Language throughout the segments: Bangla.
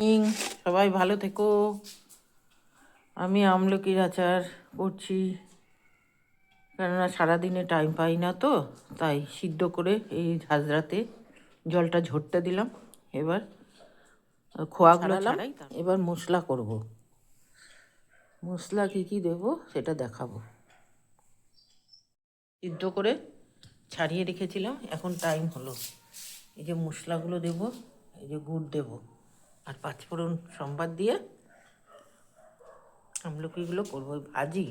সবাই ভালো থেকো। আমি আমলকির আচার করছি, কেননা সারাদিনে টাইম পাই না তো, তাই সিদ্ধ করে এই ঝাঁঝরাতে জলটা ঝরতে দিলাম। এবার খোয়াগুলো ছাড়াই, এবার মশলা করব। মশলা কী কী দেবো সেটা দেখাবো। সিদ্ধ করে ছাড়িয়ে রেখেছিলাম, এখন টাইম হলো। এই যে মশলাগুলো দেব, এই যে গুড় দেব, আর পাঁচফোড়ন সম্বাদ দিয়ে আমলকিগুলো করবো। ভাজি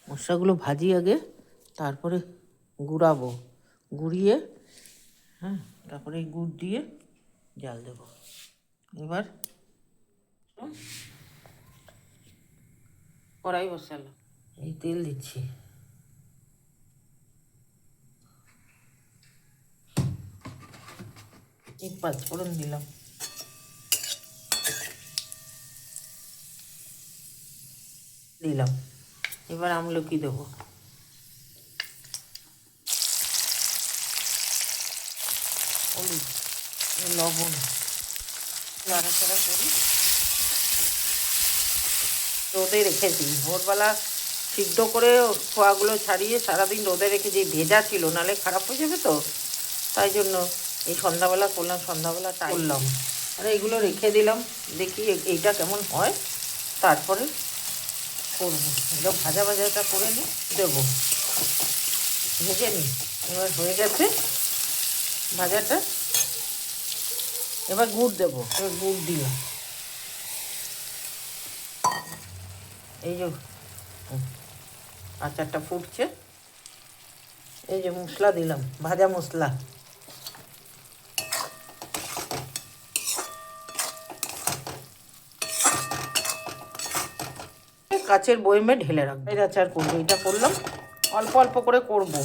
মশলাগুলো ভাজি আগে, তারপরে গুঁড়াবো, গুঁড়িয়ে তারপরে এই গুড় দিয়ে জাল দেব। এবার কড়াই বসালাম, এই তেল দিচ্ছি, এই পাঁচফোড়ন দিলাম, এবার আমলকি দেবো, হলুদ, লবণ, নাড়াচাড়া করি। রোদে রেখেছি ভোরবেলা, সিদ্ধ করে খোয়াগুলো ছাড়িয়ে সারাদিন রোদে রেখেছি। ভেজা ছিল, নাহলে খারাপ হয়ে যাবে তো, তাই জন্য এই সন্ধ্যাবেলা করলাম, সন্ধ্যাবেলা করলাম। আর এগুলো রেখে দিলাম, দেখি এইটা কেমন হয়, তারপরে করবো। এগুলো ভাজা ভাজাটা করে নিই, দেবো, ভেজে নিই। এবার হয়ে গেছে ভাজাটা, এবার গুড় দেবো। এবার গুড় দিলাম, এই যে আচারটা ফুটছে, এই যে মশলা দিলাম, ভাজা মশলা, কাচের বয়মে ঢেলে রাখবো। এর আচার করবো, এটা করলাম, অল্প অল্প করে করবো।